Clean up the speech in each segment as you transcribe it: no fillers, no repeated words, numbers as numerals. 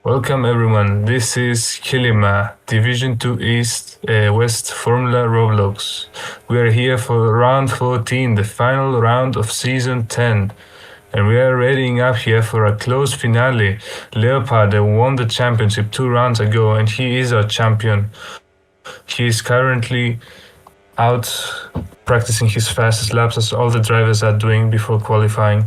Welcome everyone, this is Kilima, Division 2 East West Formula ROBLOX. We are here for round 14, the final round of season 10. And we are readying up here for a close finale. Leopard won the championship 2 rounds ago and he is our champion. He is currently out practicing his fastest laps as all the drivers are doing before qualifying.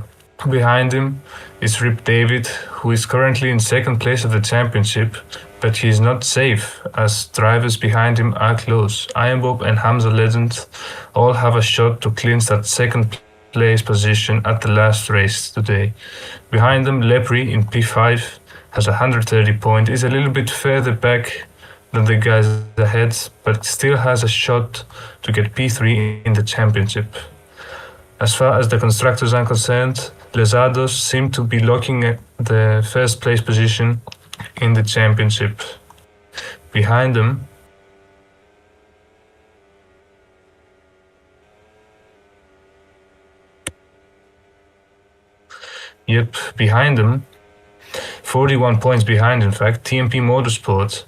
Behind him is Rip David, who is currently in second place of the championship, but he is not safe as drivers behind him are close. Iron Bob and Hamza Legend all have a shot to clinch that second place position at the last race today. Behind them, Lepri in P5 has 130 points, is a little bit further back than the guys ahead, but still has a shot to get P3 in the championship. As far as the constructors are concerned, Lezados seem to be locking at the first place position in the championship. Behind them, behind them, 41 points behind in fact, TMP Motorsport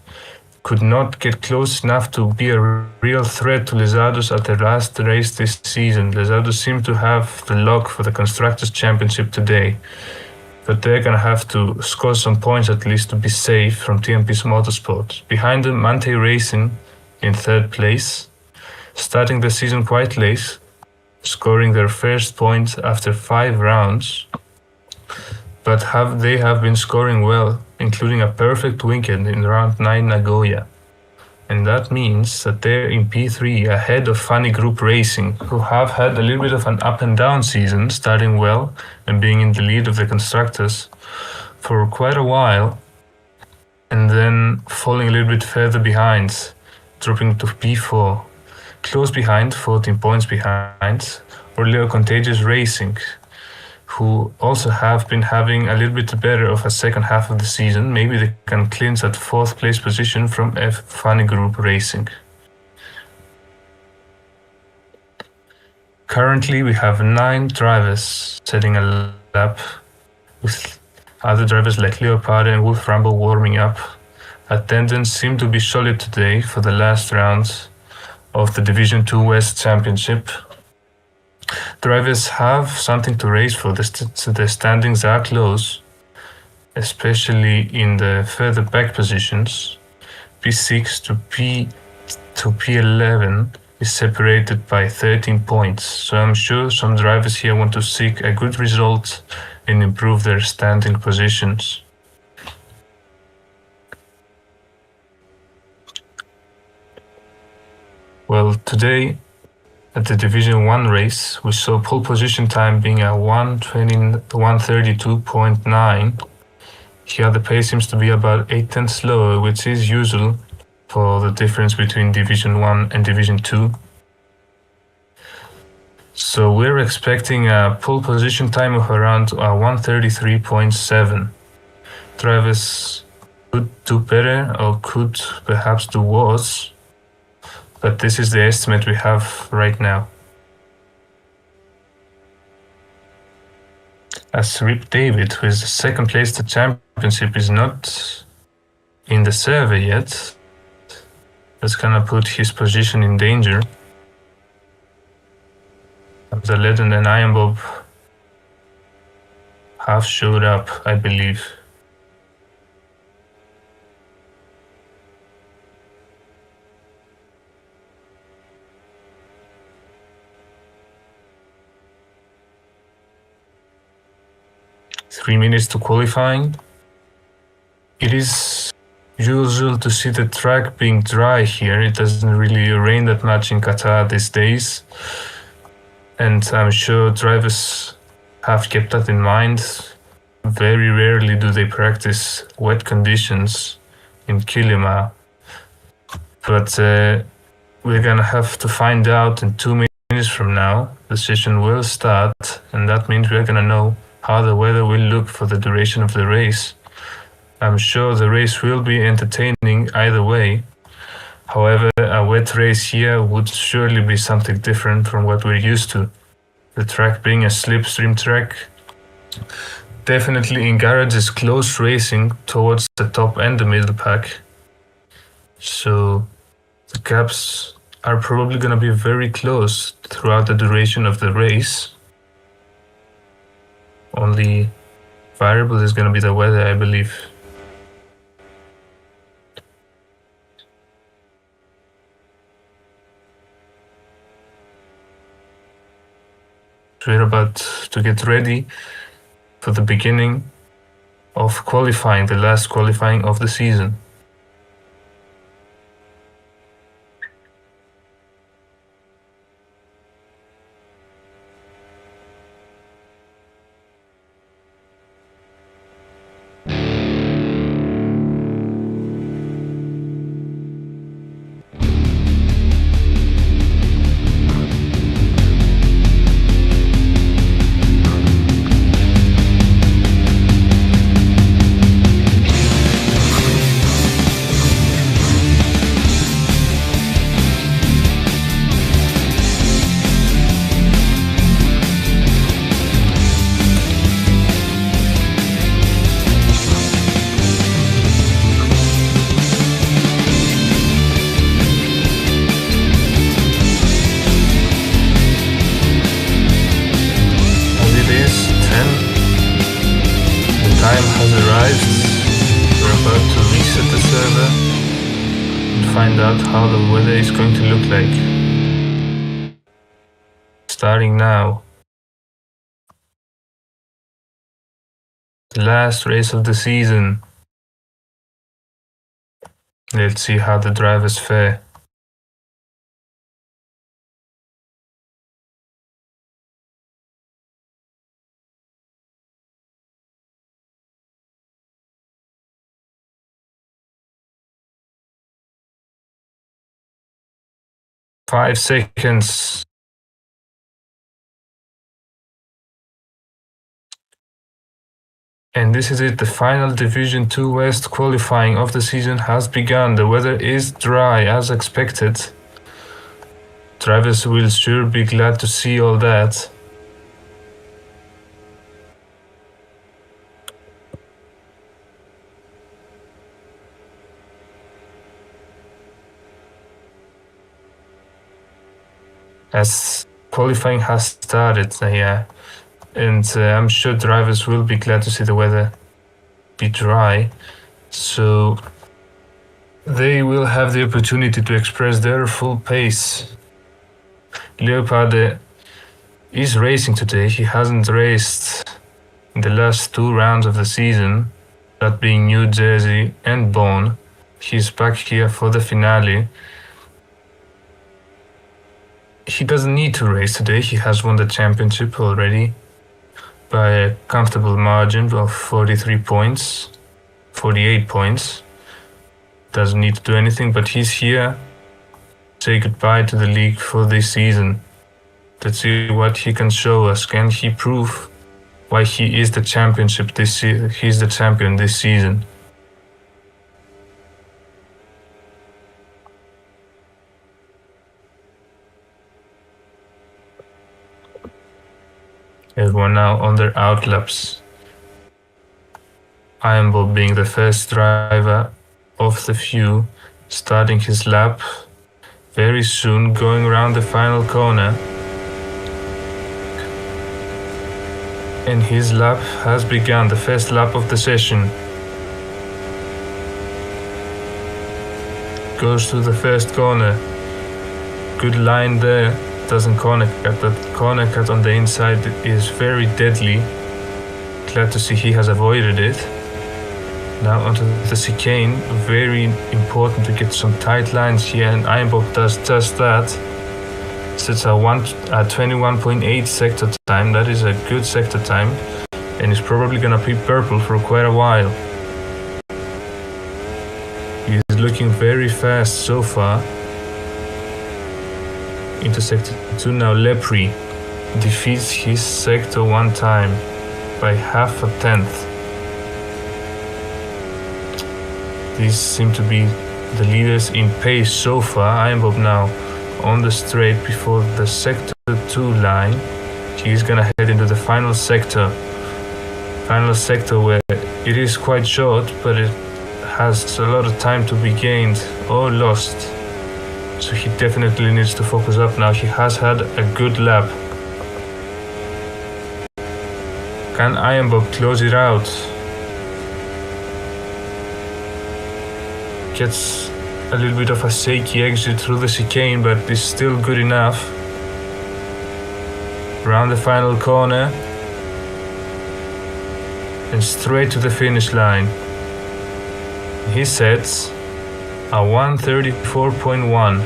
could not get close enough to be a real threat to Lezados at the last race this season. Lezados seem to have the lock for the Constructors' Championship today, but they're gonna have to score some points at least to be safe from TMP's Motorsport. Behind them, Mante Racing in third place, starting the season quite late, scoring their first point after 5 rounds, but they have been scoring well, including a perfect weekend in round 9 Nagoya. And that means that they're in P3 ahead of Funny Group Racing, who have had a little bit of an up and down season, starting well and being in the lead of the constructors for quite a while, and then falling a little bit further behind, dropping to P4. Close behind, 14 points behind, Orleo Contagious Racing, who also have been having a little bit better of a second half of the season. Maybe they can clinch that 4th place position from F Funny Group Racing. Currently, we have 9 drivers setting a lap, with other drivers like Leopard and Wolf Rumble warming up. Attendance seemed to be solid today for the last round of the Division 2 West Championship. Drivers have something to race for. The standings are close, especially in the further back positions. P6 to P11 is separated by 13 points, so I'm sure some drivers here want to seek a good result and improve their standing positions. Well, today at the Division 1 race, we saw pole position time being at 1:32.9. Here the pace seems to be about 8 tenths slower, which is usual for the difference between Division 1 and Division 2. So we're expecting a pole position time of around 1:33.7. Drivers could do better or could perhaps do worse, but this is the estimate we have right now. As Rip David, who is the second place to championship, is not in the survey yet, that's gonna put his position in danger. The Legend and Iron Bob have showed up, I believe. Three minutes to qualifying. It is usual to see the track being dry here. It doesn't really rain that much in Qatar these days, and I'm sure drivers have kept that in mind. Very rarely do they practice wet conditions in Kilima, but we're gonna have to find out in 2 minutes from now. The session will start, and that means we're gonna know how the weather will look for the duration of the race. I'm sure the race will be entertaining either way. However, a wet race here would surely be something different from what we're used to. The track being a slipstream track, definitely in garages close racing towards the top and the middle pack. So the gaps are probably going to be very close throughout the duration of the race. Only variable is going to be the weather, I believe. We're about to get ready for the beginning of qualifying, the last qualifying of the season. Time has arrived. We're about to reset the server and find out how the weather is going to look like. Starting now. The last race of the season. Let's see how the drivers fare. Five seconds. And this is it, the final Division 2 West qualifying of the season has begun. The weather is dry as expected. Drivers will sure be glad to see all that. As qualifying has started, yeah. And I'm sure drivers will be glad to see the weather be dry, so they will have the opportunity to express their full pace. Leopard is racing today. He hasn't raced in the last two rounds of the season, that being New Jersey and Bonn. He's back here for the finale. He doesn't need to race today. He has won the championship already by a comfortable margin of 48 points. Doesn't need to do anything, but he's here to say goodbye to the league for this season. Let's see what he can show us. Can he prove why he is the championship this year? He's the champion this season. Everyone now on their outlaps. Iron Bob being the first driver of the few, starting his lap very soon, going around the final corner. And his lap has begun, the first lap of the session. Goes to the first corner. Good line there. Doesn't corner cut. That corner cut on the inside is very deadly. Glad to see he has avoided it. Now onto the chicane. Very important to get some tight lines here, and Ironbob does just that. Sets a 21.8 sector time. That is a good sector time, and is probably gonna be purple for quite a while. He is looking very fast so far. Into sector 2 now. Lepre defeats his sector one time by half a tenth. These seem to be the leaders in pace so far. Ironbob now on the straight before the sector 2 line. He's gonna head into the final sector. final sector where it is quite short, but it has a lot of time to be gained or lost. So he definitely needs to focus up now. He has had a good lap. Can Iron Bob close it out? Gets a little bit of a shaky exit through the chicane, but is still good enough. Round the final corner and straight to the finish line. He sets a 1:34.1.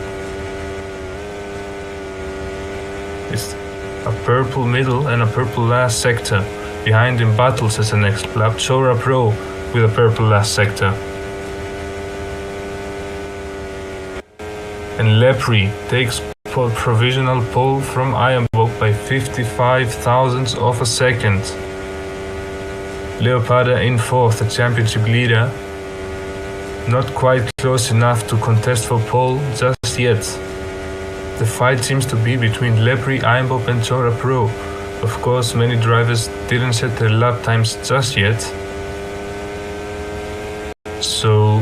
It's a purple middle and a purple last sector. Behind him battles as the next lap Chora Pro with a purple last sector. And Lepri takes provisional pole from Ironbock by 55 thousandths of a second. Leoparda in fourth, the championship leader. Not quite close enough to contest for pole just yet. The fight seems to be between Lepri, Ironbock and Chora Pro. Of course, many drivers didn't set their lap times just yet. So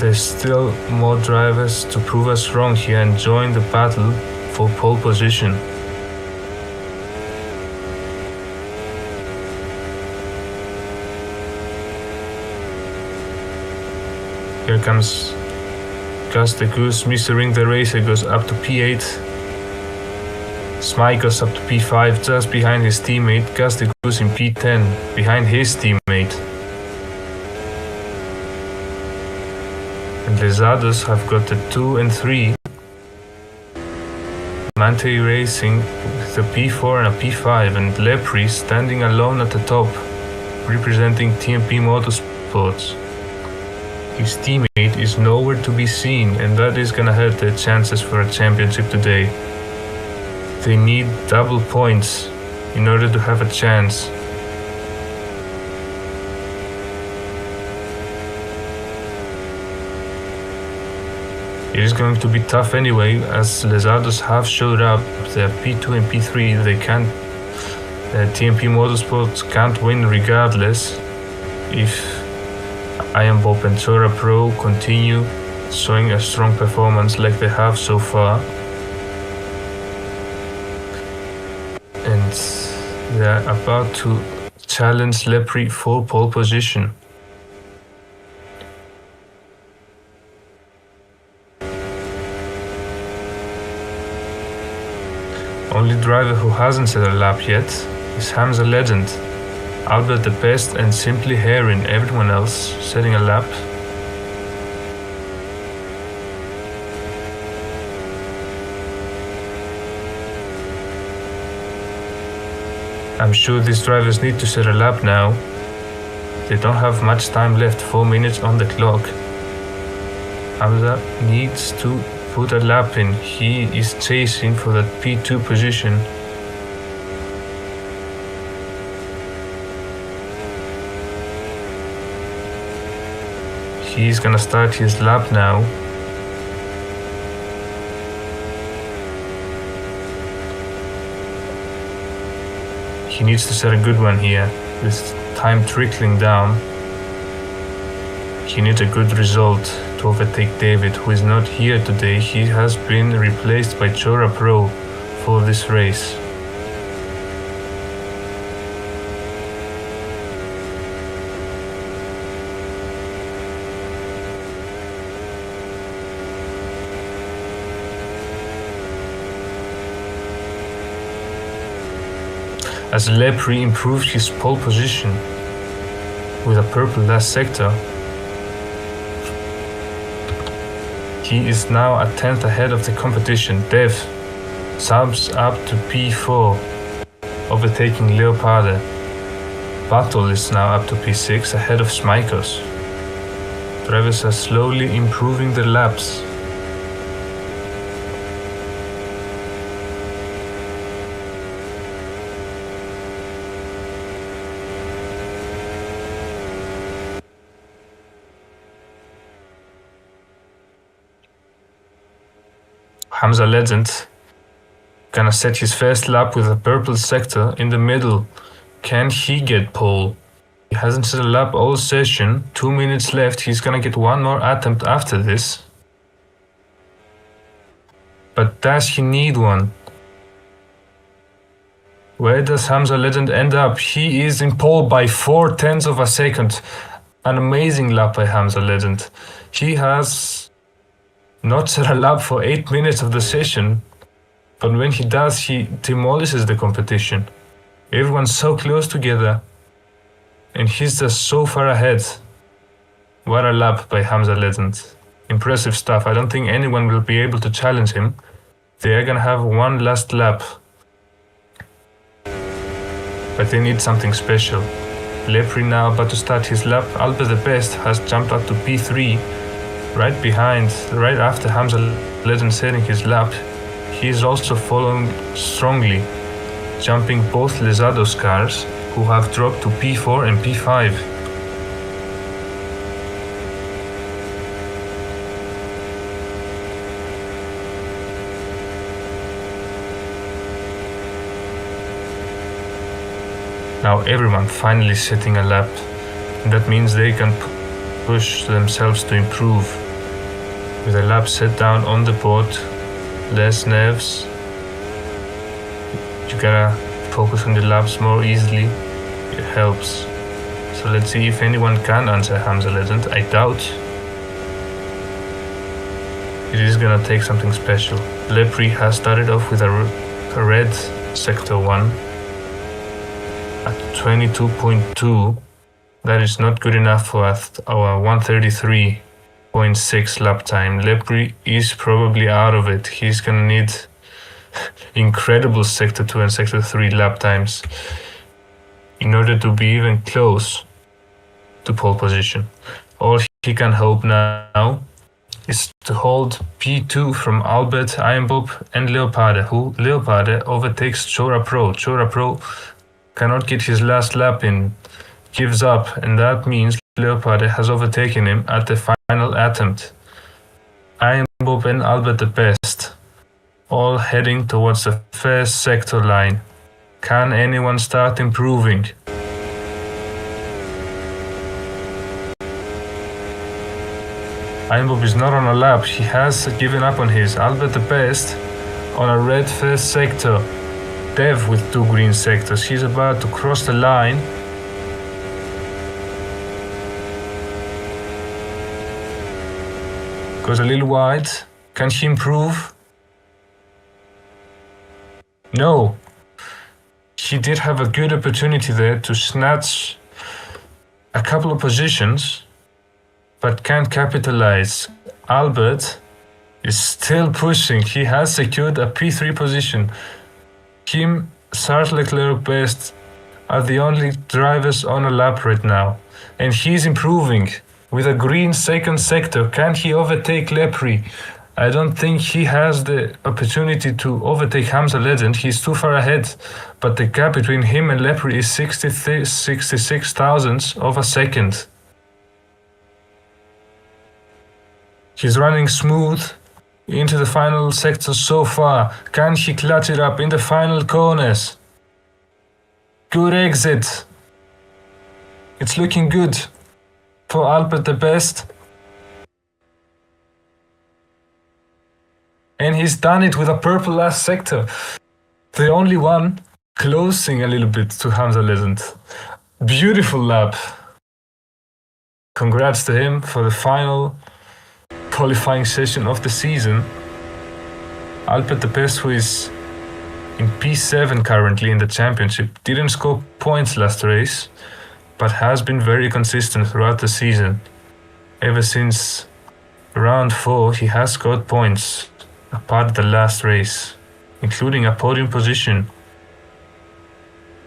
there's still more drivers to prove us wrong here and join the battle for pole position. Here comes Gus the Goose. Mr. Ring the Racer goes up to P8. Smike goes up to P5 just behind his teammate. Gus the Goose in P10 behind his teammate. And Lezados have got the 2 and 3. Mante Racing with a P4 and a P5, and Lepri standing alone at the top, representing TMP Motorsports. His teammate is nowhere to be seen, and that is gonna hurt their chances for a championship today. They need double points in order to have a chance. It is going to be tough anyway, as Lezados have showed up. They're P2 and P3. They can't. TMP Motorsports can't win regardless if Iron Bob and Chora Pro continue showing a strong performance like they have so far. And they're about to challenge Lepri for pole position. Only driver who hasn't set a lap yet is Hamza Legend. Albert the Best and Simply Heron, everyone else setting a lap. I'm sure these drivers need to set a lap now. They don't have much time left, 4 minutes on the clock. Hamza needs to put a lap in. He is chasing for that P2 position. He's gonna start his lap now. He needs to set a good one here, with time trickling down. He needs a good result to overtake David, who is not here today. He has been replaced by Chora Pro for this race. As Lepri improved his pole position with a purple last sector, he is now a 10th ahead of the competition. Dev sums up to P4, overtaking Leoparda. Battle is now up to P6 ahead of Smikos. Drivers are slowly improving their laps. Hamza Legend gonna set his first lap with a purple sector in the middle, Can he get pole? He hasn't set a lap all session. 2 minutes left. He's gonna get one more attempt after this. But does he need one? Where does Hamza Legend end up? He is in pole by 0.4 of a second. An amazing lap by Hamza Legend. He has not set a lap for 8 minutes of the session, but when he does, he demolishes the competition. Everyone's so close together, and he's just so far ahead. What a lap by Hamza Legend. Impressive stuff. I don't think anyone will be able to challenge him. They are gonna have one last lap. But they need something special. Lepri now about to start his lap. Albert the Best has jumped up to P3, right behind, right after Hamza Legend setting his lap. He is also following strongly, jumping both Lezado's cars, who have dropped to P4 and P5. Now everyone finally setting a lap, and that means they can push themselves to improve. With a lap set down on the board, less nerves, you gotta focus on the laps more easily, it helps. So let's see if anyone can answer Hamza Legend. I doubt. It is gonna take something special. Lepri has started off with a red sector 1. At 22.2, that is not good enough for our 133.6 lap time. Lepri is probably out of it. He's gonna need incredible sector 2 and sector 3 lap times in order to be even close to pole position. All he can hope now is to hold P2 from Albert, Ironbob and Leoparde, who Leoparde overtakes Chora Pro. Chora Pro cannot get his last lap in, gives up, and that means Leoparde has overtaken him at the final attempt. Ironbob and Albert the Best, all heading towards the first sector line. Can anyone start improving? Ironbob is not on a lap, he has given up on his. Albert the Best on a red first sector. Dev with 2 green sectors. He's about to cross the line. Goes a little wide. Can he improve? No. He did have a good opportunity there to snatch a couple of positions, but can't capitalize. Albert is still pushing. He has secured a P3 position. Him, Charles Leclerc, Best are the only drivers on a lap right now. And he's improving with a green second sector. Can he overtake Lepri? I don't think he has the opportunity to overtake Hamza Legend. He's too far ahead. But the gap between him and Lepri is 66 thousandths of a second. He's running smooth into the final sector so far. Can he clutch it up in the final corners? Good exit. It's looking good for Albert the Best. And he's done it with a purple last sector. The only one closing a little bit to Hamza Legend. Beautiful lap. Congrats to him for the final qualifying session of the season. Albert the Best, who is in P7 currently in the championship, didn't score points last race, but has been very consistent throughout the season. Ever since round 4, he has scored points, apart of the last race, including a podium position.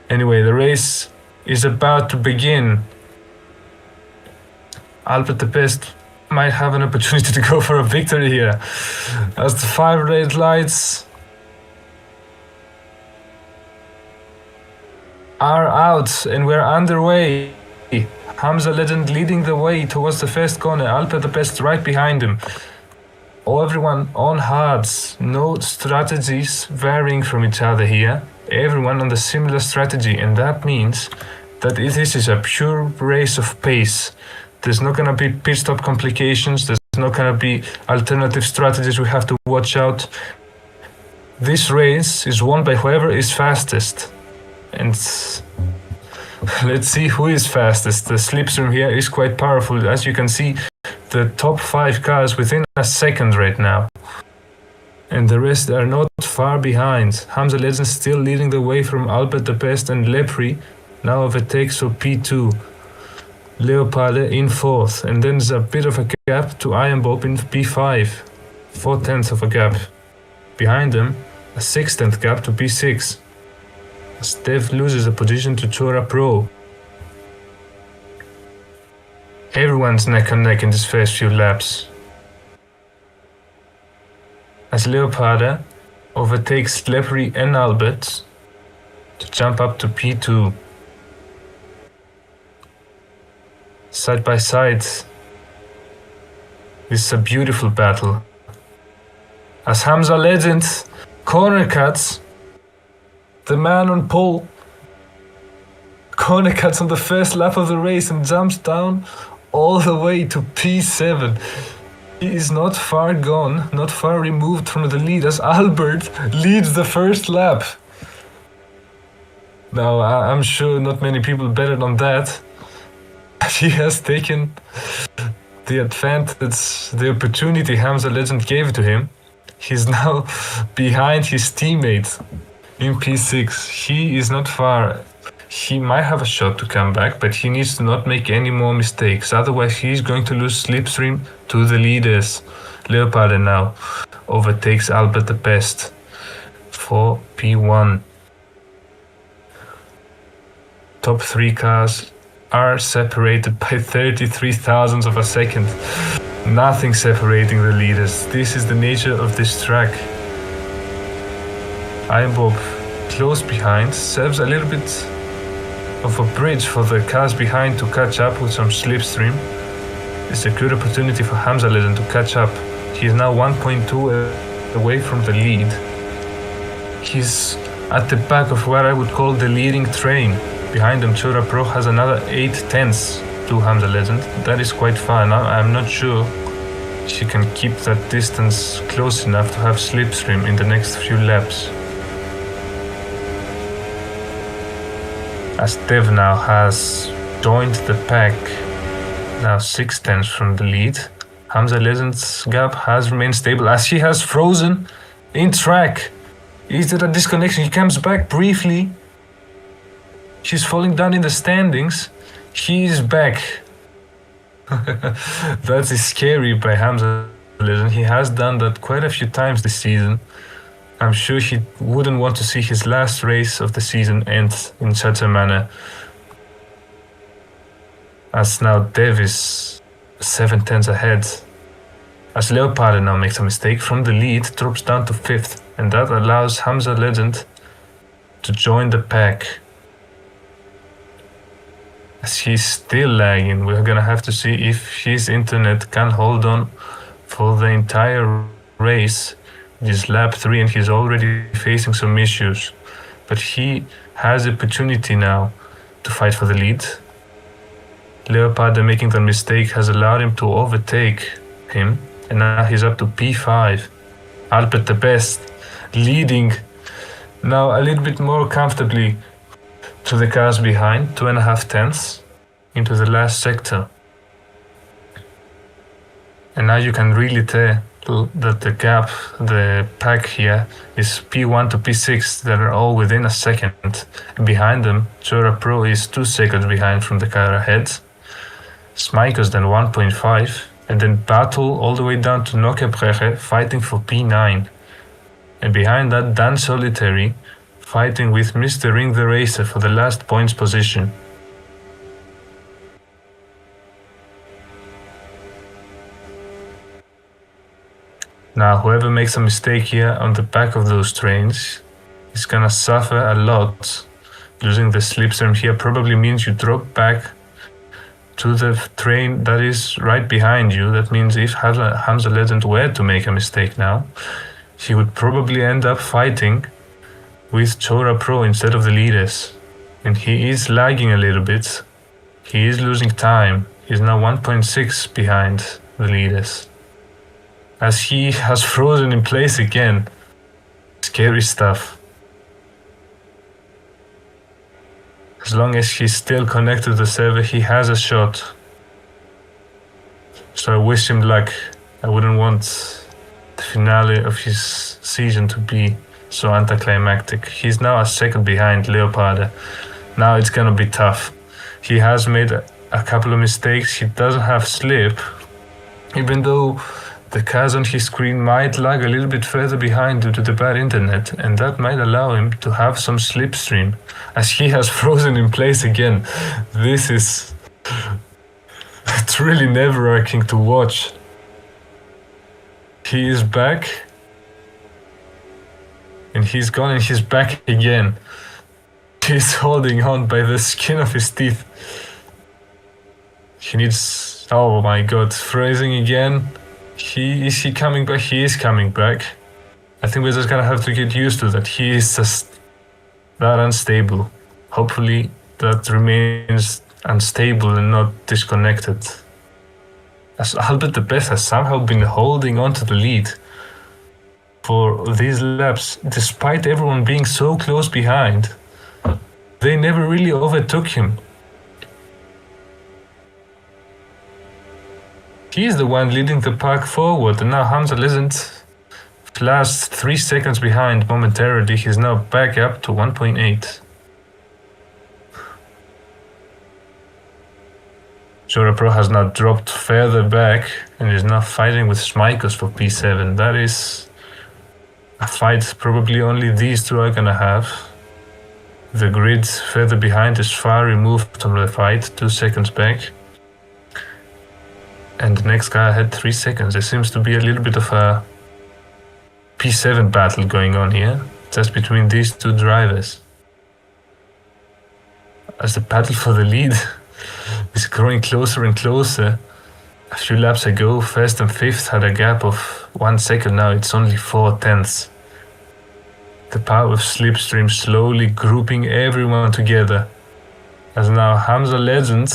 Anyway, the race is about to begin. Albert the Best might have an opportunity to go for a victory here, as the 5 red lights are out and we're underway. Hamza Legend leading the way towards the first corner. Albert the Best right behind him. Everyone on hards. No strategies varying from each other here. everyone on the similar strategy, and that means that this is a pure race of pace. There's not gonna be pit stop complications, there's not gonna be alternative strategies we have to watch out. This race is won by whoever is fastest. And let's see who is fastest. The slipstream here is quite powerful. As you can see, the top 5 cars within a second right now. And the rest are not far behind. Hamza Legend still leading the way from Albert the Best, and Lepri now overtakes for P2. Leopard in 4th, and then there's a bit of a gap to Iron Bob in P5. 4/10 of a gap. Behind them, a 6/10 gap to P6. Steph loses a position to Chora Pro. Everyone's neck and neck in these first few laps. As Leoparda overtakes Lepri and Albert to jump up to P2. Side by side, this is a beautiful battle. As Hamza Legend corner cuts, the man on pole corner cuts on the first lap of the race and jumps down all the way to P7. He is not far gone, not far removed from the lead, as Albert leads the first lap. Now, I'm sure not many people betted on that. He has taken the advantage, the opportunity Hamza Legend gave to him. He's now behind his teammate in P6. He is not far. He might have a shot to come back, but he needs to not make any more mistakes. Otherwise, he's going to lose slipstream to the leaders. Leopard now overtakes Albert the Best for P1. Top 3 cars are separated by 33 thousandths of a second. Nothing separating the leaders. This is the nature of this track. Iron Bob close behind, serves a little bit of a bridge for the cars behind to catch up with some slipstream. It's a good opportunity for Hamza Legend to catch up. He is now 1.2 away from the lead. He's at the back of what I would call the leading train. Behind him, Chora Pro has another 8/10 to Hamza Legend. That is quite far. Now I'm not sure she can keep that distance close enough to have slipstream in the next few laps. As Dev now has joined the pack, now 6/10 from the lead. Hamza Legend's gap has remained stable as he has frozen in track. Is there a disconnection? He comes back briefly. She's falling down in the standings. He is back. That is scary by Hamza Legend. He has done that quite a few times this season. I'm sure he wouldn't want to see his last race of the season end in such a manner. As now Dev is 7/10 ahead. As Leopard now makes a mistake from the lead, drops down to 5th, and that allows Hamza Legend to join the pack. As he's still lagging, we're gonna have to see if his internet can hold on for the entire race. It is lap 3 and he's already facing some issues. But he has the opportunity now to fight for the lead. Leopard making the mistake has allowed him to overtake him, and now he's up to P5. Albert the Best leading now a little bit more comfortably to the cars behind, 2.5 into the last sector. And now you can really tell that the gap, the pack here is P1 to P6 that are all within a second. Behind them, Chora Pro is 2 seconds behind from the car ahead. Smikers then 1.5, and then Battle all the way down to Nokkebrecher fighting for P9. And behind that, Dan Solitary fighting with Mr. Ring the Racer for the last points position. Now, whoever makes a mistake here on the back of those trains is gonna suffer a lot. Losing the slipstream here probably means you drop back to the train that is right behind you. That means if Hamza Legend were to make a mistake now, he would probably end up fighting with Chora Pro instead of the leaders. And he is lagging a little bit. He is losing time. He's now 1.6 behind the leaders. As he has frozen in place again. Scary stuff. As long as he's still connected to the server, he has a shot. So I wish him luck. I wouldn't want the finale of his season to be so anticlimactic. He's now a second behind Leopard. Now it's gonna be tough. He has made a couple of mistakes. He doesn't have slip, even though the cars on his screen might lag a little bit further behind due to the bad internet, and that might allow him to have some slipstream, as he has frozen in place again. This is... it's really nerve-wracking to watch. He is back, and he's gone, and he's back again. He's holding on by the skin of his teeth. He needs... oh my god, freezing again. Is he coming back? He is coming back. I think we're just gonna have to get used to that. He is just that unstable. Hopefully that remains unstable and not disconnected. As Albert the Best has somehow been holding on to the lead for these laps, despite everyone being so close behind. They never really overtook him. He's the one leading the pack forward, and now Hamza isn't. Last 3 seconds behind momentarily. He's now back up to 1.8. Chora Pro has now dropped further back and is now fighting with Smikers for P7. That is a fight probably only these two are gonna have. The grid further behind is far removed from the fight, 2 seconds back. And the next guy had 3 seconds. There seems to be a little bit of a P7 battle going on here, just between these two drivers. As the battle for the lead is growing closer and closer. A few laps ago, first and fifth had a gap of 1 second. Now it's only 4/10. The power of slipstream slowly grouping everyone together. As now Hamza Legend,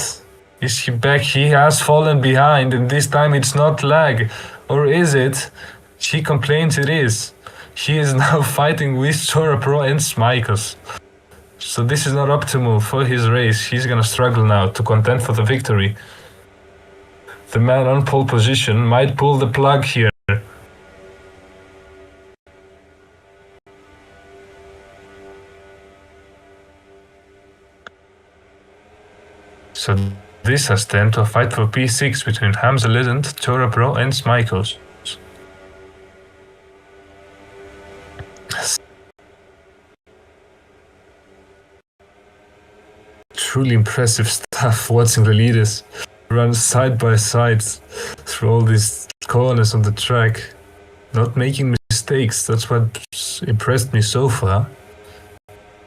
is he back? He has fallen behind, and this time it's not lag. Or is it? He complains it is. He is now fighting with Chora Pro and Smikers. So this is not optimal for his race. He's gonna struggle now to contend for the victory. The man on pole position might pull the plug here. So this has turned to a fight for P6 between Hamza Legend, Chora Pro and Smikers. Truly impressive stuff watching the leaders run side by side through all these corners on the track, not making mistakes. That's what impressed me so far.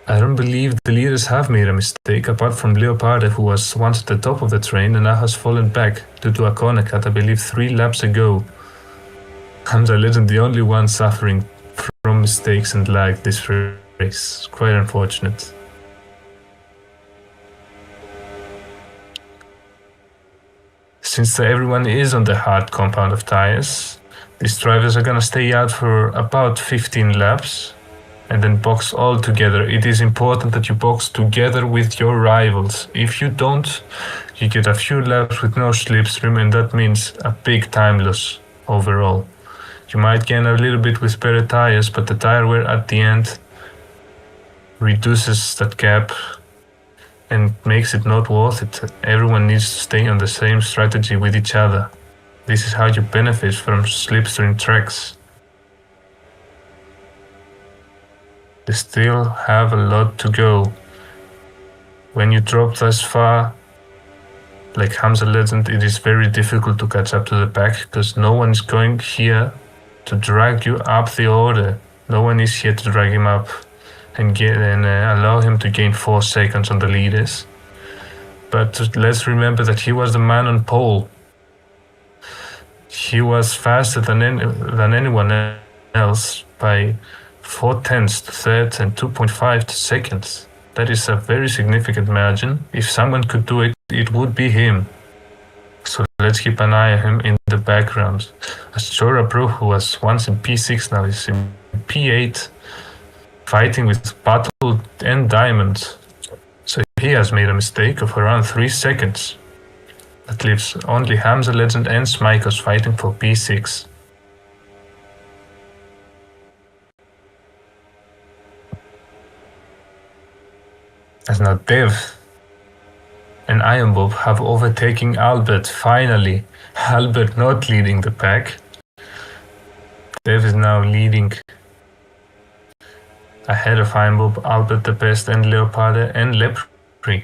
I don't believe the leaders have made a mistake, apart from Leopard, who was once at the top of the train and now has fallen back due to a corner cut, I believe 3 laps ago. Hamza Legend the only one suffering from mistakes and lag this race. Quite unfortunate. Since everyone is on the hard compound of tires, these drivers are gonna stay out for about 15 laps and then box all together. It is important that you box together with your rivals. If you don't, you get a few laps with no slipstream, and that means a big time loss overall. You might gain a little bit with better tires, but the tire wear at the end reduces that gap and makes it not worth it. Everyone needs to stay on the same strategy with each other. This is how you benefit from slipstream tracks. They still have a lot to go. When you drop this far, like Hamza Legend, it is very difficult to catch up to the back because no one is going here to drag you up the order. No one is here to drag him up and allow him to gain 4 seconds on the leaders. But let's remember that he was the man on pole. He was faster than anyone else by 4/10 to third and 2.5 to seconds. That is a very significant margin. If someone could do it, it would be him. So let's keep an eye on him in the background. As Chora Pro, who was once in P6, now is in P8, fighting with Battle and Diamond. So he has made a mistake of around 3 seconds. That leaves only Hamza Legend and Smikos fighting for P6. As now Dev and Iron Bob have overtaken Albert finally. Albert not leading the pack. Dev is now leading ahead of Iron Bob, Albert the Best and Leoparde and Lepri.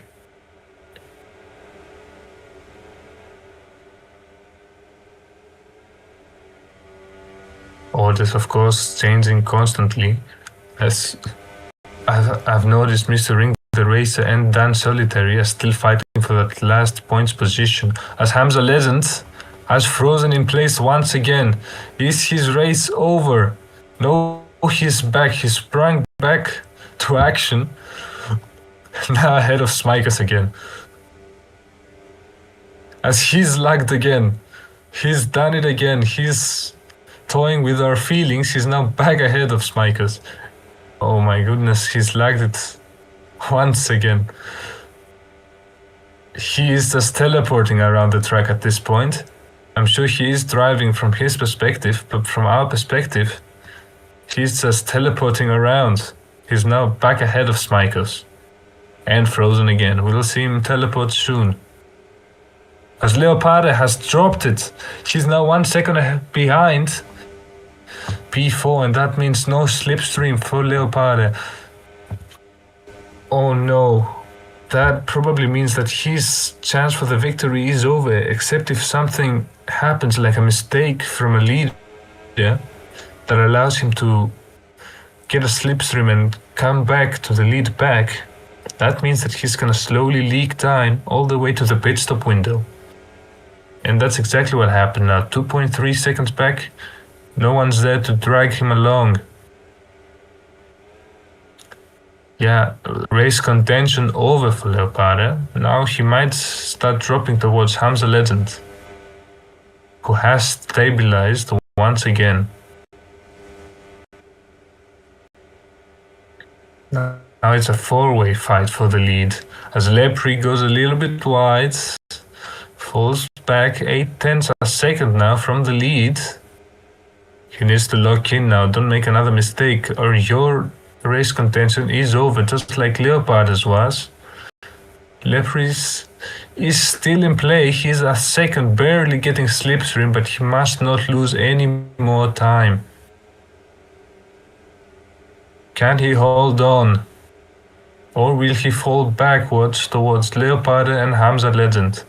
Orders of course changing constantly, as I've noticed Mr. Ring the Racer and Dan Solitary are still fighting for that last points position, as Hamza Legend has frozen in place once again. Is his race over? No, he's back. He sprang back to action. Now ahead of Smikers again. As he's lagged again. He's done it again. He's toying with our feelings. He's now back ahead of Smikers. Oh my goodness, he's lagged it once again. He is just teleporting around the track at this point. I'm sure he is driving from his perspective, but from our perspective, he's just teleporting around. He's now back ahead of Smikos. And frozen again. We'll see him teleport soon. As Leoparde has dropped it. She's now 1 second behind P4, and that means no slipstream for Leoparde. Oh no. That probably means that his chance for the victory is over, except if something happens like a mistake from a leader that allows him to get a slipstream and come back to the lead back. That means that he's gonna slowly leak time all the way to the pit stop window. And that's exactly what happened now. 2.3 seconds back. No one's there to drag him along. Yeah, race contention over for Leoparde. Now he might start dropping towards Hamza Legend, who has stabilized once again. Now it's a four-way fight for the lead, as Lepri goes a little bit wide, falls back 8/10 a second now from the lead. He needs to lock in now, don't make another mistake, or your race contention is over, just like Leoparde's was. Lepris is still in play. He's a second, barely getting slipstream, but he must not lose any more time. Can he hold on? Or will he fall backwards towards Leoparde and Hamza Legend?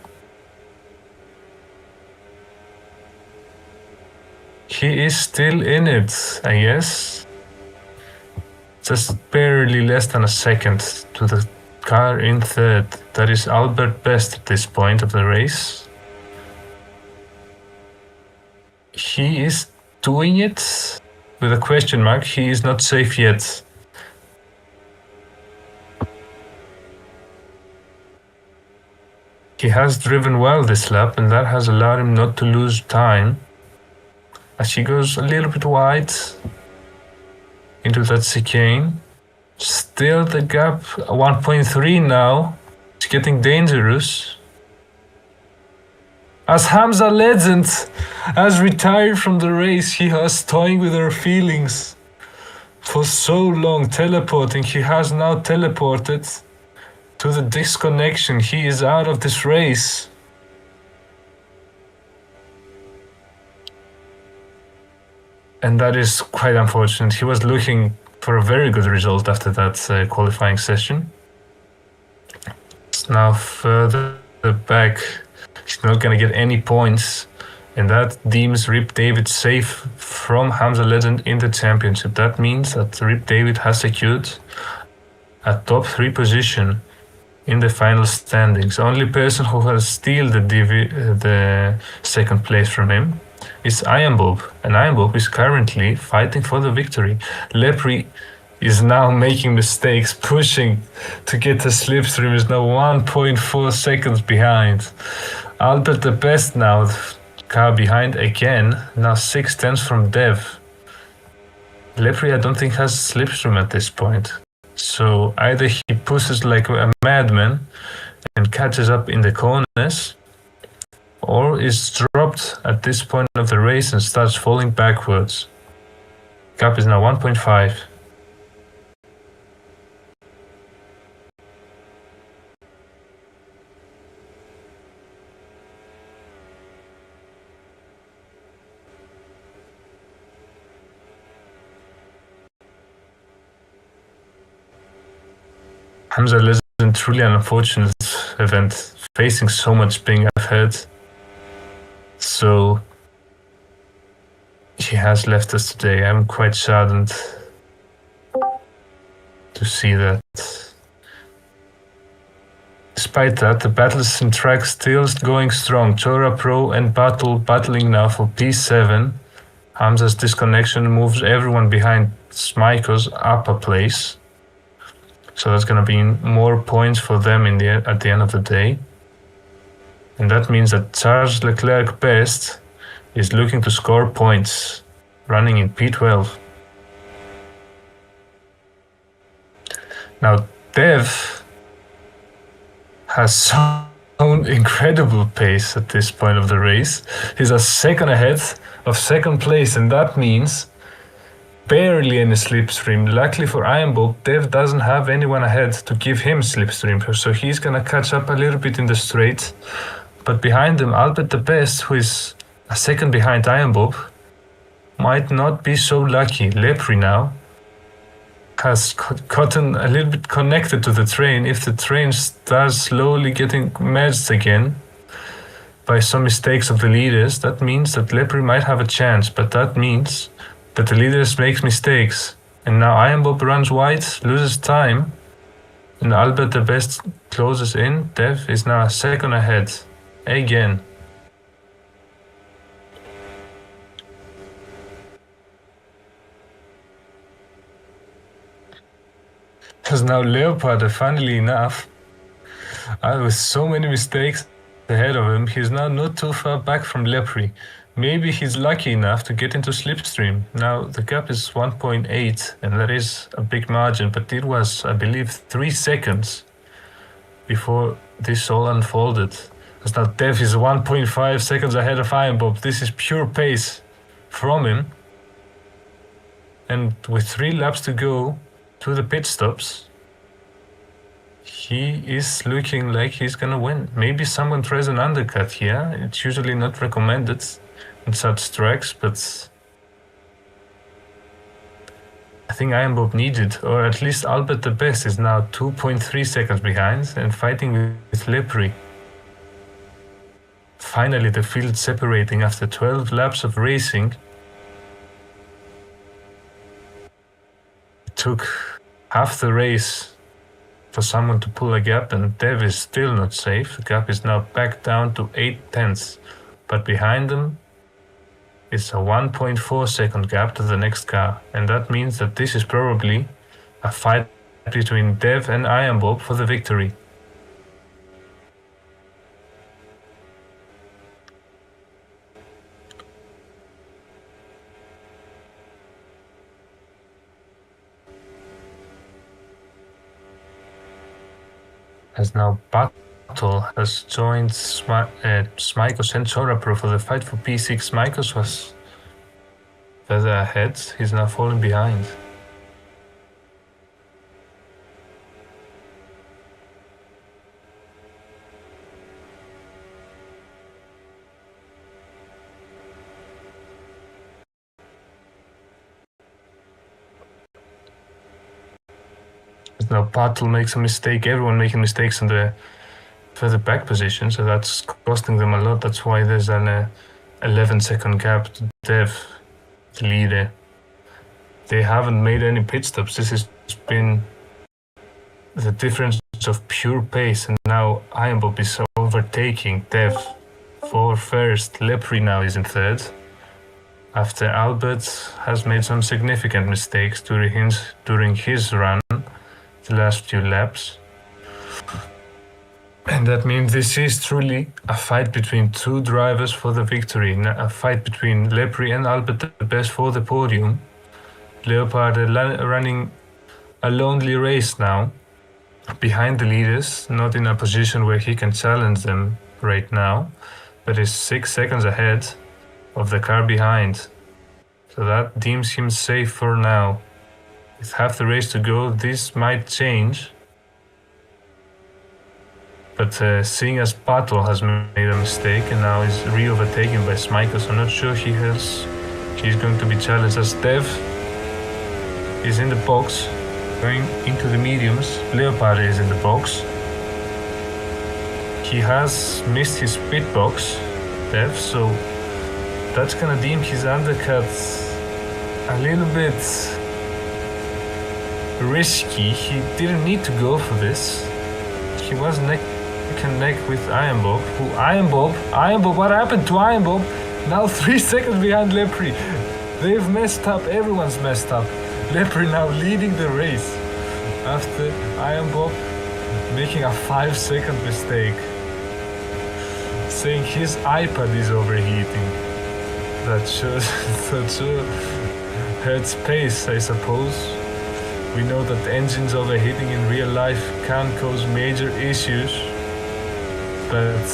He is still in it, I guess. Just barely less than a second to the car in third. That is Albert Best at this point of the race. He is doing it with a question mark. He is not safe yet. He has driven well this lap, and that has allowed him not to lose time, as he goes a little bit wide into that chicane. Still the gap 1.3 now. It's getting dangerous. As Hamza Legend has retired from the race, he was toying with our feelings for so long, teleporting. He has now teleported to the disconnection. He is out of this race. And that is quite unfortunate. He was looking for a very good result after that qualifying session. It's now further back. He's not going to get any points. And that deems Rip David safe from Hamza Legend in the championship. That means that Rip David has secured a top 3 position in the final standings. Only person who has steal the second place from him is Iron Bob, and Iron Bob is currently fighting for the victory. Lepre is now making mistakes, pushing to get the slipstream, is now 1.4 seconds behind. Albert the Best now, car behind again, now 6/10 from Dev. Lepre I don't think has slipstream at this point. So either he pushes like a madman and catches up in the corners, or is dropped at this point of the race and starts falling backwards. Gap is now 1.5. Hamza Legend, truly an unfortunate event, facing so much ping I've heard. So he has left us today. I'm quite saddened to see that. Despite that, the battles in track still going strong. Chora Pro and battling now for P7. Hamza's disconnection moves everyone behind Smiko's upper place. So that's going to be more points for them at the end of the day. And that means that Charles Leclerc Best is looking to score points, running in P12. Now, Dev has shown incredible pace at this point of the race. He's a second ahead of second place, and that means barely any slipstream. Luckily for Iron Bob, Dev doesn't have anyone ahead to give him slipstream, so he's gonna catch up a little bit in the straight. But behind him, Albert the Best, who is a second behind Iron Bob, might not be so lucky. Lepre now has gotten a little bit connected to the train. If the train starts slowly getting merged again by some mistakes of the leaders, that means that Lepre might have a chance, but that means that the leaders make mistakes. And now Iron Bob runs wide, loses time, and Albert the Best closes in. Dev is now a second ahead again. Because now Leopard, funnily enough, with so many mistakes ahead of him, he's now not too far back from Lepre. Maybe he's lucky enough to get into slipstream. Now the gap is 1.8, and that is a big margin, but it was, I believe, 3 seconds before this all unfolded. Because now Dev is 1.5 seconds ahead of Iron Bob. This is pure pace from him. And with 3 laps to go to the pit stops, he is looking like he's gonna win. Maybe someone tries an undercut here. It's usually not recommended in such tracks, but I think Iron Bob needed, or at least Albert the Best is now 2.3 seconds behind and fighting with Lepre. Finally, the field separating after 12 laps of racing. It took half the race for someone to pull a gap, and Dev is still not safe. The gap is now back down to 8/10, but behind them is a 1.4 second gap to the next car, and that means that this is probably a fight between Dev and Iron Bob for the victory. As now Battle has joined Smikos and Chorapro for the fight for P6. Smikos was further ahead, he's now falling behind. Now Battle makes a mistake, everyone making mistakes in the further back position, so that's costing them a lot. That's why there's an 11-second gap to Dev, the leader. They haven't made any pit stops. This has been the difference of pure pace, and now Iron Bob is overtaking Dev for first. Lepre now is in third. after Albert has made some significant mistakes during his run, the last few laps. And that means this is truly a fight between two drivers for the victory, a fight between Lepri and Albert the Best for the podium. Leopard running a lonely race now, behind the leaders, not in a position where he can challenge them right now, but is 6 seconds ahead of the car behind. So that deems him safe for now. With half the race to go, this might change. But seeing as Pato has made a mistake and now is re-overtaken by Smikers, I'm not sure he's going to be challenged, as Dev is in the box, going into the mediums. Leopard is in the box. He has missed his pit box, Dev, so that's gonna deem his undercut a little bit risky. He didn't need to go for this. He was neck and neck with Iron Bob. Iron Bob, what happened to Iron Bob? Now 3 seconds behind Lepri. They've messed up, everyone's messed up. Lepri now leading the race after Iron Bob making a 5-second mistake, saying his iPad is overheating. That sure hurts pace, I suppose. We know that engines overheating in real life can cause major issues, but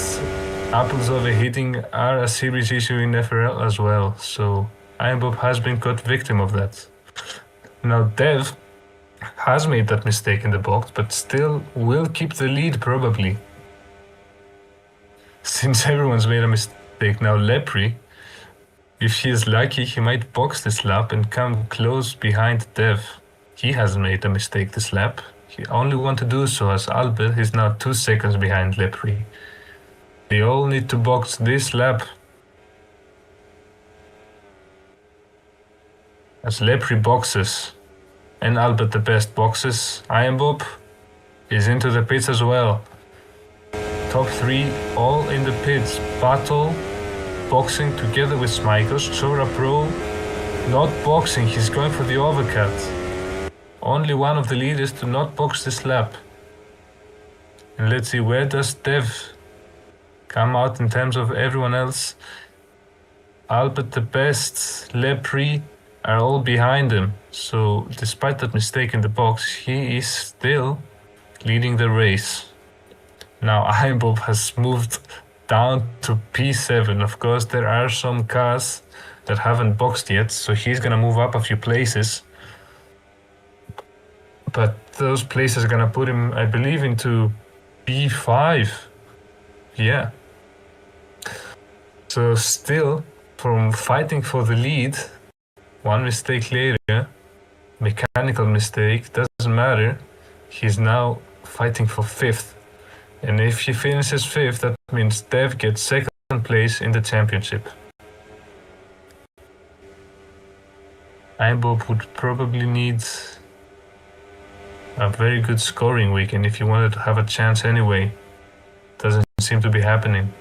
Apple's overheating are a serious issue in FRL as well, so Iron Bob has been caught victim of that. Now Dev has made that mistake in the box, but still will keep the lead probably, since everyone's made a mistake. Now Lepri, if he is lucky, he might box this lap and come close behind Dev. He hasn't made a mistake this lap. He only want to do so as Albert is now 2 seconds behind Lepri. They all need to box this lap. As Lepri boxes and Albert the Best boxes, Iron Bob is into the pits as well. Top 3 all in the pits. Battle boxing together with Smikers. Chora Pro not boxing, he's going for the overcut. Only one of the leaders to not box this lap. And let's see, where does Dev come out in terms of everyone else? Albert the Best, Lepri are all behind him. So despite that mistake in the box, he is still leading the race. Now Iron Bob has moved down to P7. Of course, there are some cars that haven't boxed yet, so he's gonna move up a few places. But those places are gonna put him, I believe, into P5. Yeah. So still, from fighting for the lead, one mistake later, mechanical mistake, doesn't matter. He's now fighting for 5th. And if he finishes 5th, that means Dev gets 2nd place in the championship. Iron Bob would probably need a very good scoring weekend if he wanted to have a chance anyway. Doesn't seem to be happening.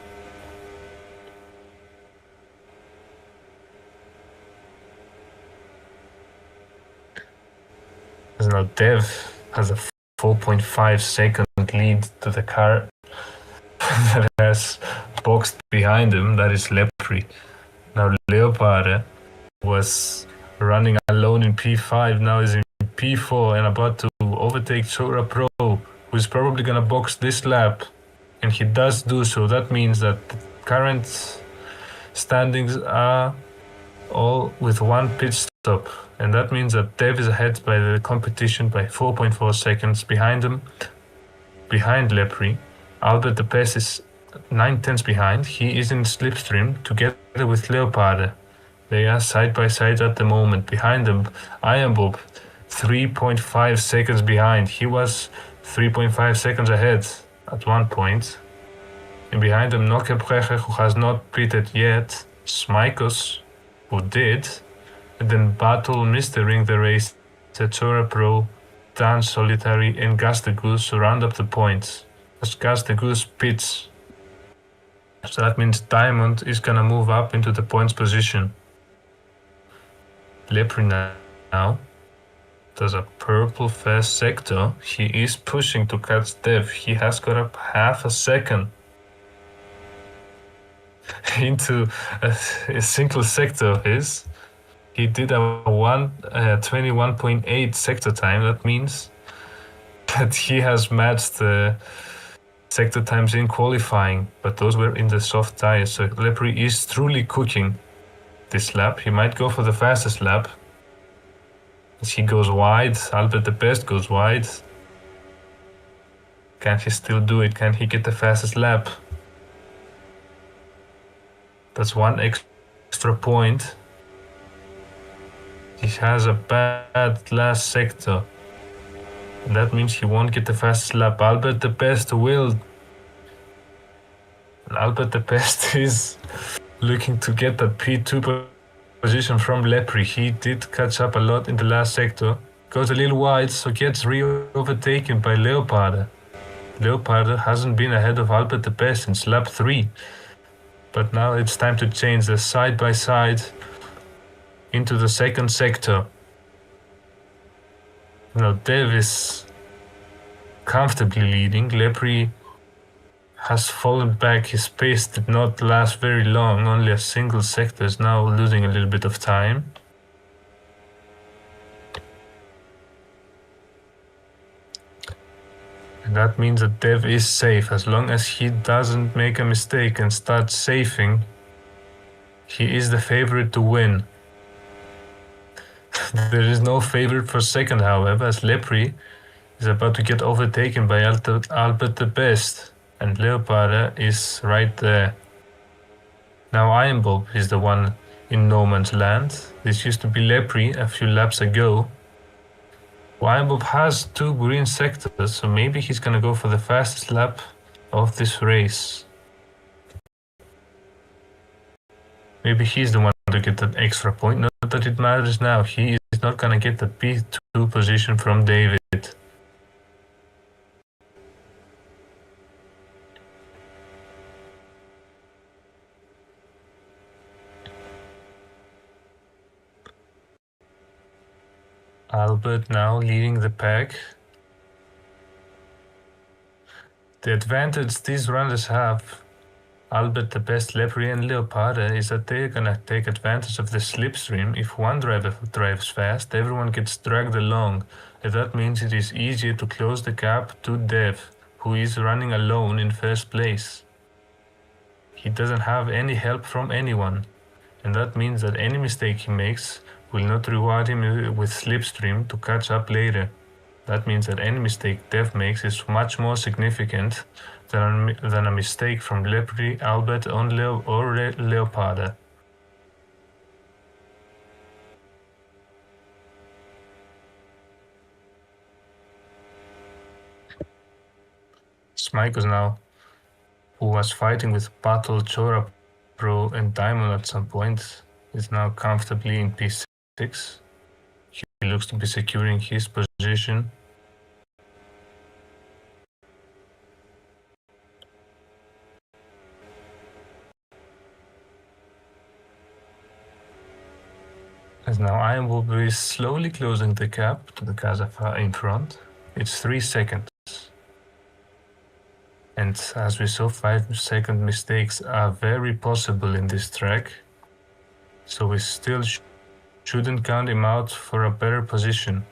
As now Dev has a 4.5 second lead to the car that has boxed behind him, that is Lepri. Now Leopard was running alone in P5, now is in P4 and about to overtake Chora Pro, who is probably gonna box this lap, and he does do so. That means that the current standings are all with one pit stop, and that means that Dev is ahead by the competition by 4.4 seconds behind him, behind Lepri. Albert the Best is 9/10 behind. He is in slipstream together with Leopard. They are side by side at the moment. Behind them, Iron Bob, 3.5 seconds behind. He was 3.5 seconds ahead at one point. And behind them, Nokebrecher, who has not pitted yet. Smikos, who did. And then Battle, Mistering the race, Chora Pro, Dan Solitary, and Gas the Goose round up the points. As Gas the Goose pits. So that means Diamond is gonna move up into the points position. Lepri now does a purple fast sector. He is pushing to catch Dev. He has got up half a second into a single sector of his. He did a 21.8 sector time. That means that he has matched the sector times in qualifying, but those were in the soft tires. So Lepri is truly cooking this lap. He might go for the fastest lap. As he goes wide, Albert the Best goes wide. Can he still do it? Can he get the fastest lap? That's one extra point. He has a bad last sector. And that means he won't get the fastest lap. Albert the Best will. And Albert the Best is looking to get that P2 position from Lepri. He did catch up a lot in the last sector. Goes a little wide, so gets overtaken by Leopardo. Leopardo hasn't been ahead of Albert the Best since lap 3. But now it's time to change the side by side into the second sector. Now Dev is comfortably leading. Lepri has fallen back. His pace did not last very long. Only a single sector is now losing a little bit of time. And that means that Dev is safe. As long as he doesn't make a mistake and start safing, he is the favorite to win. There is no favorite for second, however, as Lepri is about to get overtaken by Albert the Best, and Leopardo is right there. Now Iron Bob is the one in no man's land. This used to be Lepri a few laps ago. Iron Bob has 2 green sectors, so maybe he's gonna go for the fastest lap of this race. Maybe he's the one to get that extra point. Not that it matters now. He is not gonna get the P2 position from David. Albert now leading the pack. The advantage these runners have, Albert the Best, Lepri and Leopardo, is that they're gonna take advantage of the slipstream. If one driver drives fast, everyone gets dragged along. And that means it is easier to close the gap to Dev, who is running alone in first place. He doesn't have any help from anyone. And that means that any mistake he makes will not reward him with slipstream to catch up later. That means that any mistake Dev makes is much more significant than a mistake from Lepri, Albert, or Leopardo. Smikos now, who was fighting with Battle, Chora Pro and Diamond at some point, is now comfortably in P6. He looks to be securing his position. As now Iron Wolf is slowly closing the gap to the Kazafa in front. It's 3 seconds. And as we saw, 5-second mistakes are very possible in this track. So we still shouldn't count him out for a better position.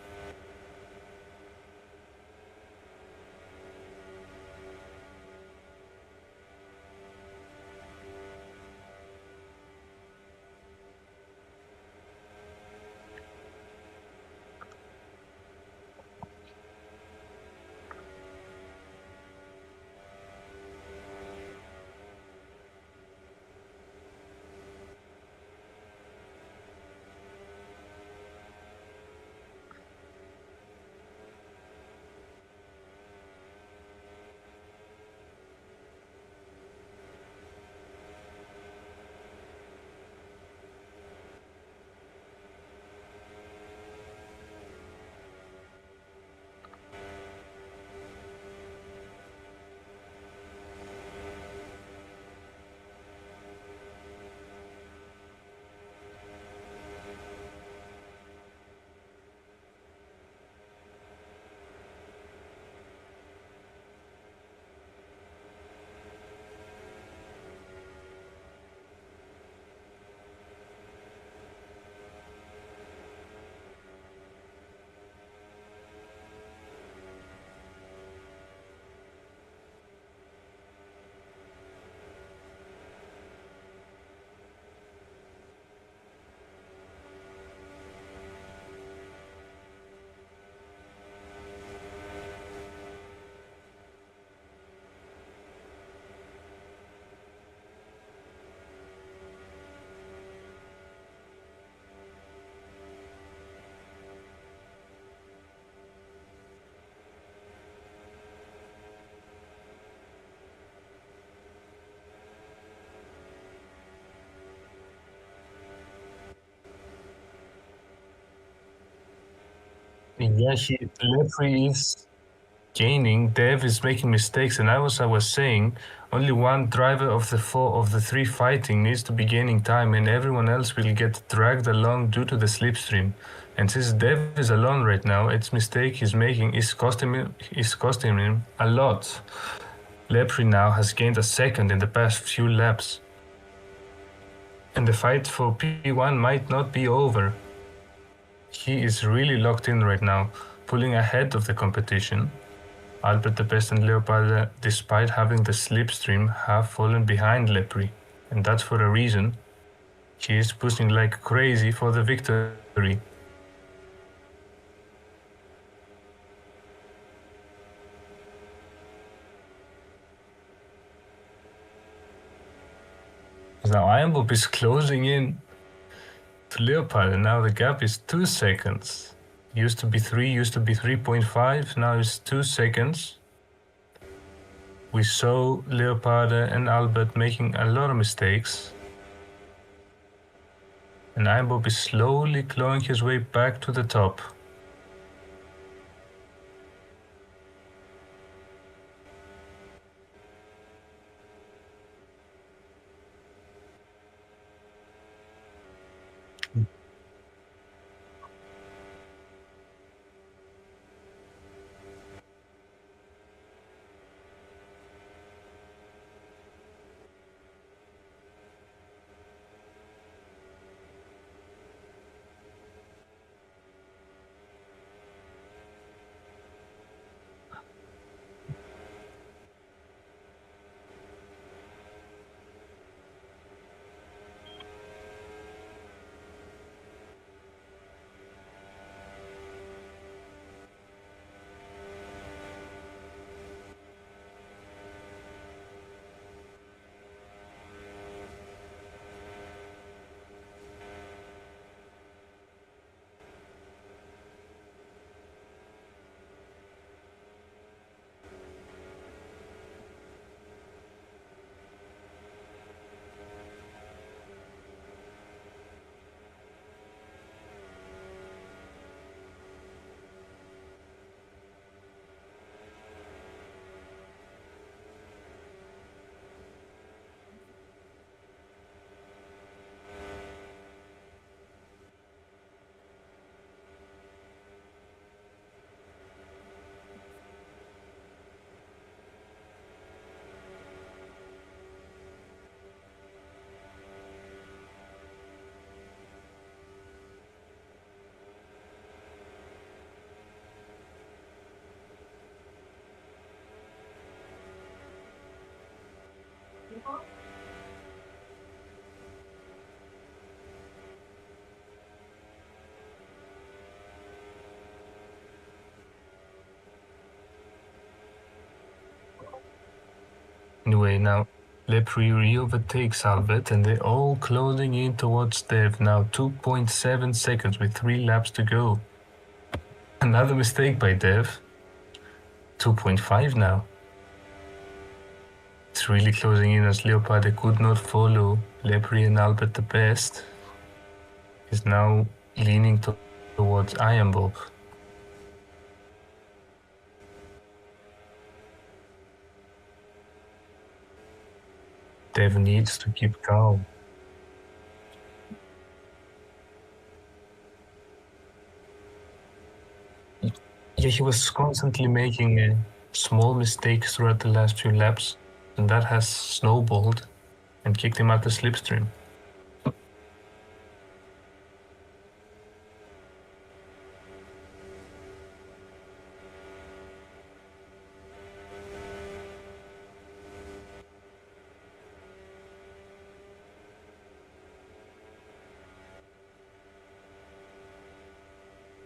Yeah, Lepre is gaining. Dev is making mistakes, and I was saying, only one driver of the four of the three fighting needs to be gaining time, and everyone else will get dragged along due to the slipstream. And since Dev is alone right now, its mistake he's making is costing him a lot. Lepre now has gained a second in the past few laps. And the fight for P1 might not be over. He is really locked in right now, pulling ahead of the competition. Albert the Best and Leopard, despite having the slipstream, have fallen behind Lepre, and that's for a reason. He is pushing like crazy for the victory. Now Ironbob is closing in to Leopard, and now the gap is 2 seconds. Used to be 3.5, now it's 2 seconds. We saw Leopard and Albert making a lot of mistakes. And Ironbob is slowly clawing his way back to the top. Anyway, now Lepre overtakes Albert, and they're all closing in towards Dev. Now 2.7 seconds with 3 laps to go. Another mistake by Dev. 2.5 now. It's really closing in as Leopard could not follow Lepre and Albert the Best. Is now leaning towards Ironbob. Dev needs to keep calm. Yeah, he was constantly making small mistakes throughout the last few laps, and that has snowballed and kicked him out the slipstream.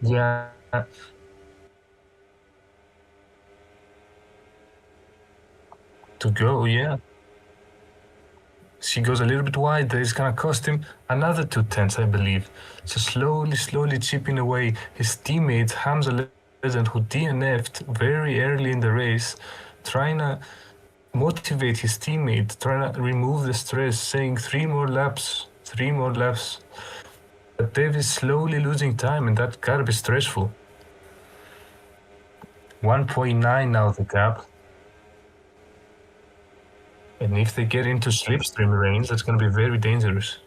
Yeah. To go, yeah. She goes a little bit wide. It's gonna cost him another 2/10, I believe. So slowly chipping away. His teammate Hamza Legend, who DNF'd very early in the race, trying to motivate his teammate, trying to remove the stress, saying 3 more laps. But Dave is slowly losing time, and that gotta be stressful. 1.9 now the gap. And if they get into slipstream range, that's going to be very dangerous.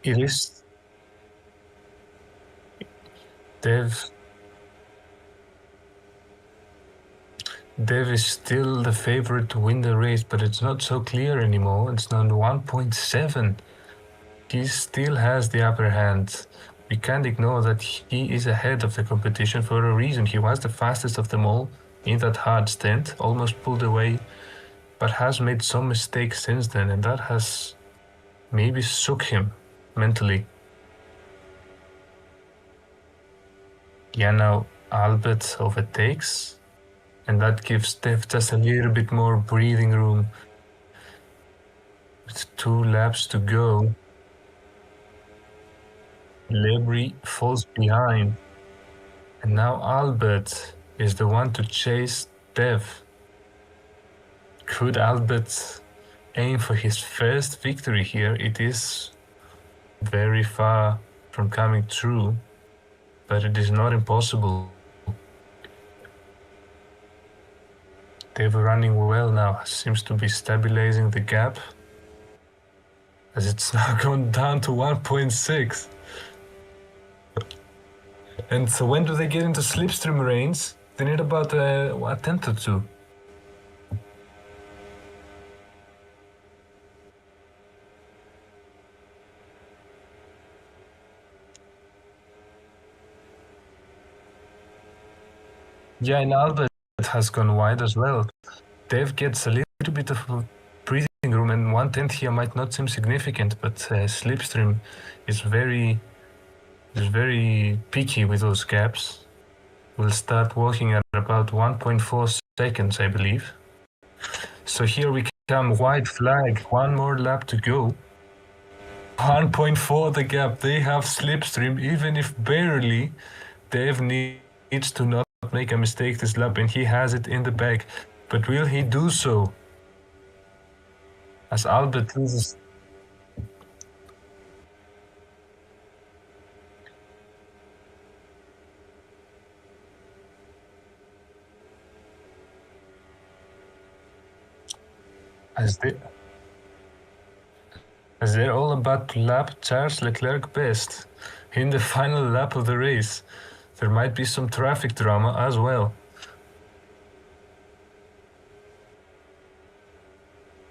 It is Dev. Dev is still the favorite to win the race, but it's not so clear anymore. It's now 1.7. He still has the upper hand. We can't ignore that he is ahead of the competition for a reason. He was the fastest of them all in that hard stint, almost pulled away, but has made some mistakes since then, and that has maybe shook him mentally. Yeah, now Albert overtakes, and that gives Dev just a little bit more breathing room. With 2 laps to go, Lebri falls behind, and now Albert is the one to chase Dev. Could Albert aim for his first victory here? It is very far from coming true, but it is not impossible. Dev running well now, seems to be stabilizing the gap, as it's now gone down to 1.6. And so when do they get into slipstream range? They need about a tenth or two. Yeah, and Albert has gone wide as well. Dev gets a little bit of breathing room, and 1/10 here might not seem significant, but slipstream is very picky with those gaps. We'll start walking at about 1.4 seconds, I believe. So here we come, white flag, 1 more lap to go. 1.4 the gap, they have slipstream, even if barely. Dev needs to not make a mistake this lap, and he has it in the bag. But will he do so? As Albert loses. As they're all about to lap Charles Leclerc best in the final lap of the race. There might be some traffic drama as well.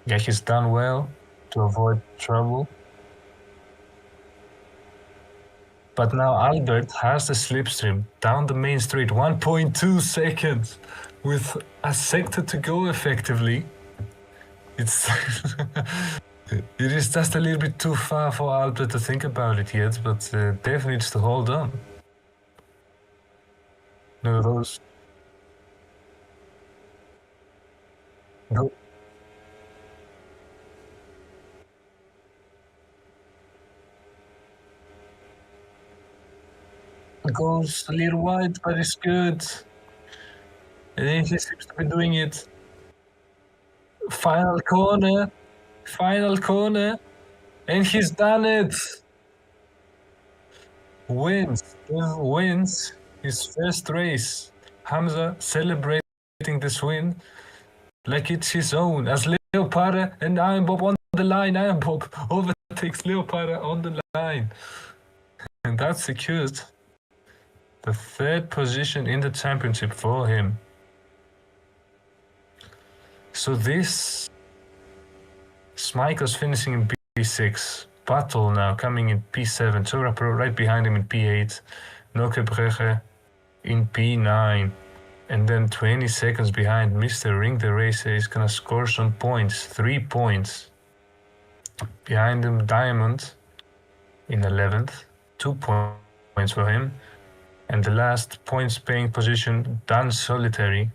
Yeah, he's done well to avoid trouble. But now Albert has the slipstream down the main straight, 1.2 seconds with a sector to go effectively. It's it is just a little bit too far for Albert to think about it yet, but Dev needs to hold on. No, those. No. Goes a little wide, but it's good. And he seems to be doing it. Final corner, and he's done it. Wins his first race. Hamza celebrating this win like it's his own. As Leopara and Iron Bob on the line, Iron Bob overtakes Leopara on the line. And that secures the 3rd position in the championship for him. So this Smike's finishing in P6. Battle now coming in P7. Chora Pro right behind him in P8. Nokebrege in P9. And then 20 seconds behind Mr. Ring the Racer is gonna score some points. 3 points. Behind him Diamond in 11th. 2 points for him. And the last points paying position, Dan Solitary,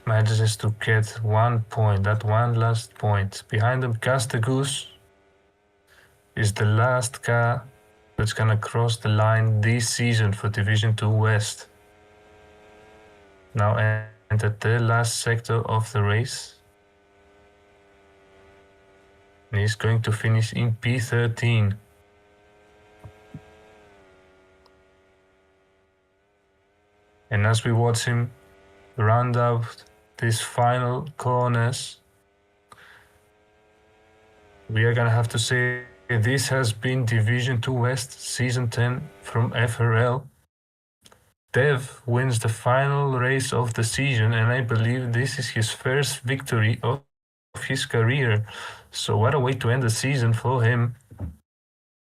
manages to get 1 point, that one last point. Behind them, Castagoose is the last car that's gonna cross the line this season for Division 2 West. Now entered the last sector of the race. And he's going to finish in P13. And as we watch him round out these final corners, we are gonna have to say this has been Division 2 West Season 10 from FRL. Dev wins the final race of the season, and I believe this is his first victory of his career. So what a way to end the season for him.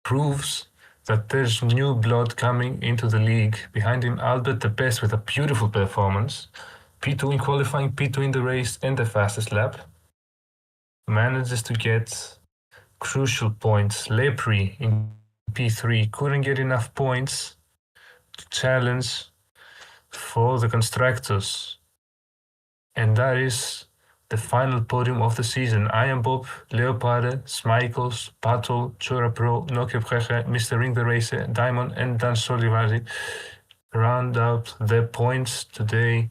Proves that there's new blood coming into the league. Behind him, Albert the Best with a beautiful performance. P2 in qualifying, P2 in the race, and the fastest lap. Manages to get crucial points. Lepri in P3 couldn't get enough points to challenge for the constructors. And that is the final podium of the season. I am Bob, Leopard, Smikels, Patel, Chura Pro, Nokia Breche, Mr. Ring the Racer, Diamond, and Dan Solivari round out their points today,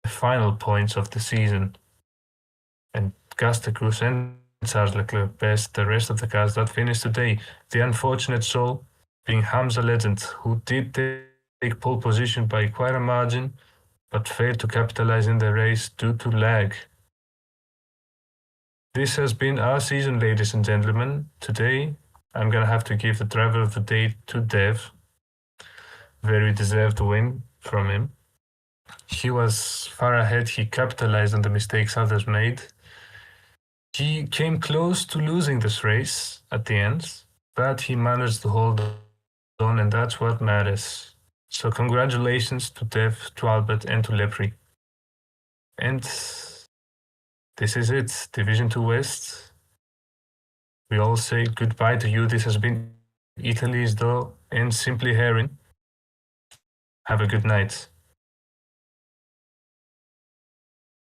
the final points of the season. And Gas Cruz and Charles Leclerc best the rest of the cars that finished today. The unfortunate soul being Hamza Legend, who did take pole position by quite a margin, but failed to capitalize in the race due to lag. This has been our season, ladies and gentlemen. Today, I'm gonna have to give the driver of the day to Dev. Very deserved win from him. He was far ahead, he capitalized on the mistakes others made. He came close to losing this race at the end, but he managed to hold on, and that's what matters. So congratulations to Dev, to Albert, and to Lepri. And this is it, Division 2 West. We all say goodbye to you. This has been Italy's Door and Simply Heron. Have a good night.